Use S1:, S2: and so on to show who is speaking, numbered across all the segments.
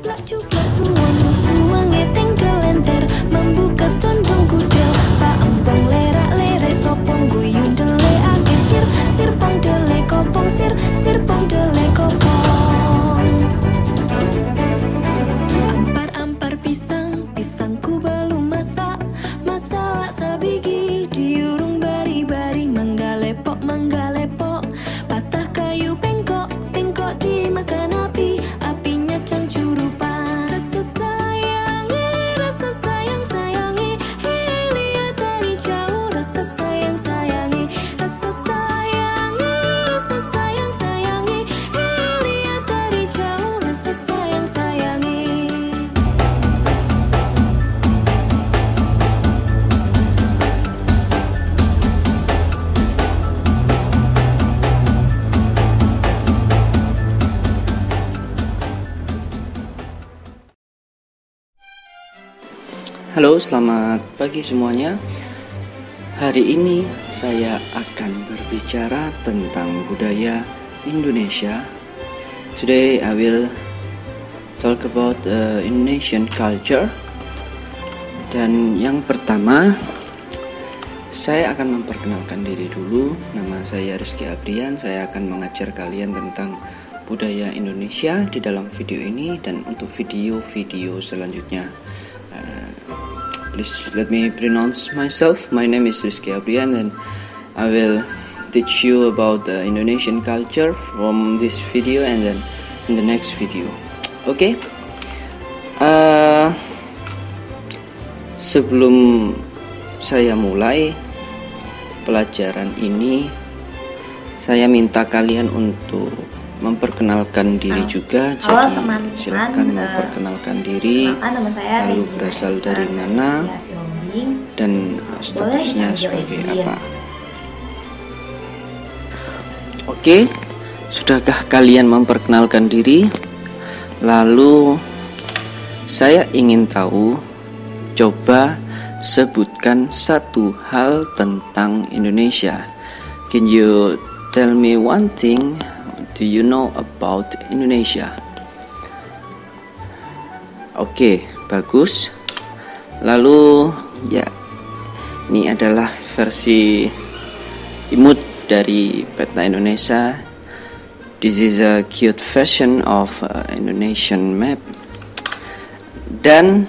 S1: Plak juga suwange tinggal lenter membuka tondong kudel Pak empong lerak lere sopong guyun dele ake sir pong dele kopong sir pong dele kopong Ampar pisangku belum masak sabigi diurung bari mangga lepok patah kayu bengkok dimakan api apinya cangcurupan rasa sayangi lihat dari jauh rasa sayangi lihat dari jauh rasa sayangi
S2: Halo, selamat pagi semuanya. Hari ini saya akan berbicara tentang budaya Indonesia. Today I will talk about Indonesian culture. Dan yang pertama, saya akan memperkenalkan diri dulu. Nama saya Rizky Abrian. Saya akan mengajar kalian tentang budaya Indonesia di dalam video ini dan untuk video-video selanjutnya. Please let me pronounce myself. My name is Rizky Abrian and I will teach you about the Indonesian culture from this video and then in the next video. Okay? Sebelum saya mulai pelajaran ini, saya minta kalian untuk memperkenalkan diri juga.
S3: Halo
S2: Jadi
S3: teman-teman,
S2: silakan memperkenalkan diri,
S3: nama saya
S2: lalu
S3: Regina
S2: berasal
S3: Esta
S2: dari mana
S3: Sihombing.
S2: dan statusnya
S3: dipanggil
S2: sebagai
S3: Edwin.
S2: apa. Oke, sudahkah kalian memperkenalkan diri? Lalu saya ingin tahu, coba sebutkan satu hal tentang Indonesia. Can you tell me one thing do you know about Indonesia? Oke, bagus. Lalu ya, ini adalah versi imut dari peta Indonesia. This is a cute version of Indonesian map. Dan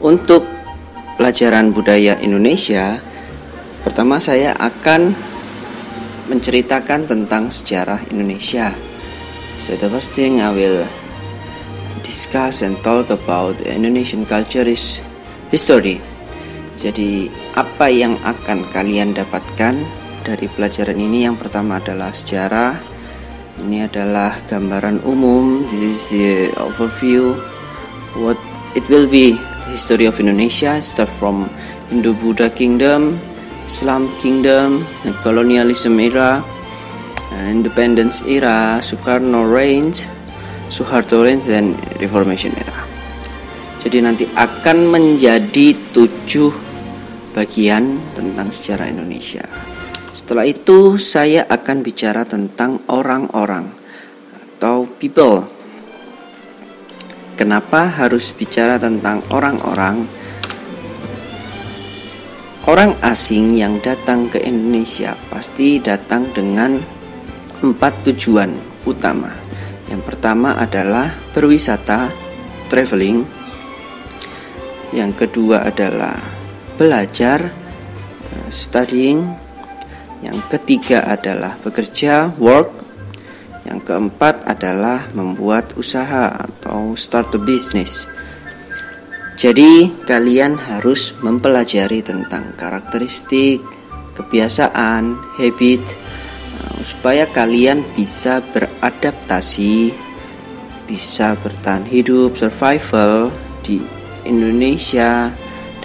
S2: untuk pelajaran budaya Indonesia, pertama saya akan menceritakan tentang sejarah Indonesia. So the first thing I will discuss and talk about Indonesian culture is history. Jadi apa yang akan kalian dapatkan dari pelajaran ini? Yang pertama adalah sejarah. Ini adalah gambaran umum. This is the overview. What it will be the history of Indonesia. Start from Indo-Buddha Kingdom, Islam Kingdom, colonialism era, independence era, Soekarno reign, Soeharto reign, dan Reformation era. Jadi nanti akan menjadi 7 bagian tentang sejarah Indonesia. Setelah itu saya akan bicara tentang orang-orang atau people. Kenapa harus bicara tentang orang-orang? Orang asing yang datang ke Indonesia pasti datang dengan 4 tujuan utama. Yang pertama adalah berwisata, traveling. Yang kedua adalah belajar, studying. Yang ketiga adalah bekerja, work. Yang keempat adalah membuat usaha atau start a business. Jadi kalian harus mempelajari tentang karakteristik, kebiasaan, habit, supaya kalian bisa beradaptasi, bisa bertahan hidup, survival di Indonesia.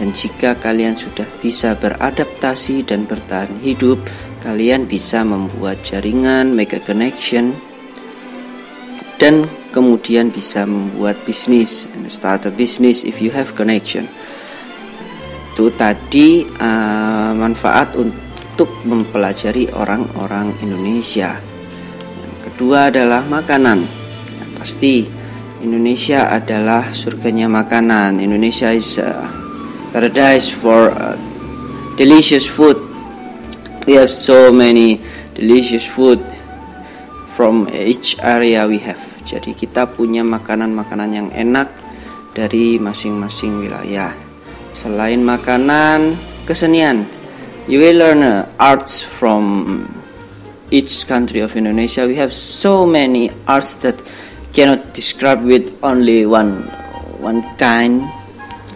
S2: Dan jika kalian sudah bisa beradaptasi dan bertahan hidup, kalian bisa membuat jaringan, make a connection, dan kemudian bisa membuat bisnis, and start a business if you have connection. Itu tadi manfaat untuk mempelajari orang-orang Indonesia. Yang kedua adalah makanan. Ya, pasti Indonesia adalah surganya makanan. Indonesia is paradise for delicious food. We have so many delicious food from each area we have. Jadi kita punya makanan-makanan yang enak dari masing-masing wilayah. Selain makanan, kesenian. You will learn arts from each country of Indonesia. We have so many arts that cannot describe with only one kind.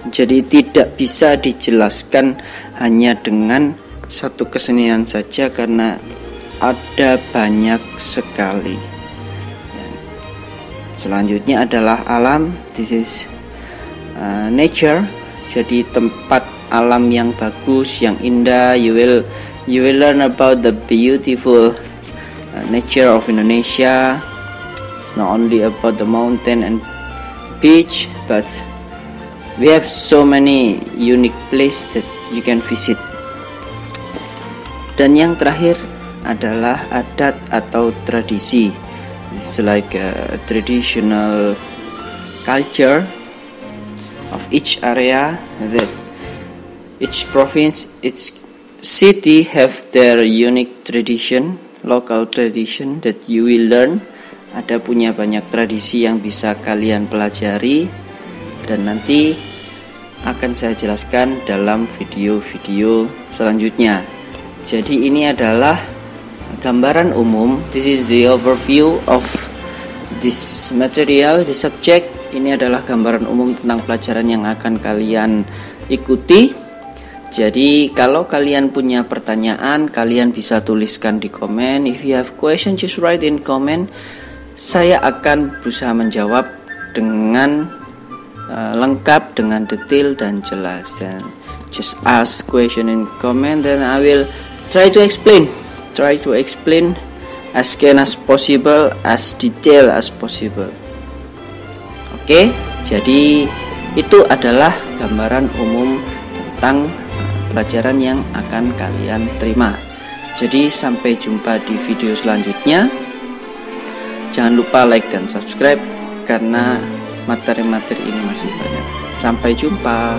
S2: Jadi tidak bisa dijelaskan hanya dengan satu kesenian saja karena ada banyak sekali. Selanjutnya adalah alam. This is nature. Jadi tempat alam yang bagus, yang indah. You will learn about the beautiful nature of Indonesia. It's not only about the mountain and beach, but we have so many unique places that you can visit. Dan yang terakhir adalah adat atau tradisi. It's like a traditional culture of each area, that each province, each city have their unique tradition, local tradition that you will learn. Ada punya banyak tradisi yang bisa kalian pelajari dan nanti akan saya jelaskan dalam video-video selanjutnya. Jadi ini adalah gambaran umum. This is the overview of this material, the subject. Ini adalah gambaran umum tentang pelajaran yang akan kalian ikuti. Jadi kalau kalian punya pertanyaan, kalian bisa tuliskan di komen. If you have question, just write in comment. Saya akan berusaha menjawab dengan lengkap, dengan detail dan jelas. Dan just ask question in comment, then I will try to explain as can as possible, as detail as possible. Oke, jadi itu adalah gambaran umum tentang pelajaran yang akan kalian terima. Jadi sampai jumpa di video selanjutnya. Jangan lupa like dan subscribe karena materi-materi ini masih banyak. Sampai jumpa.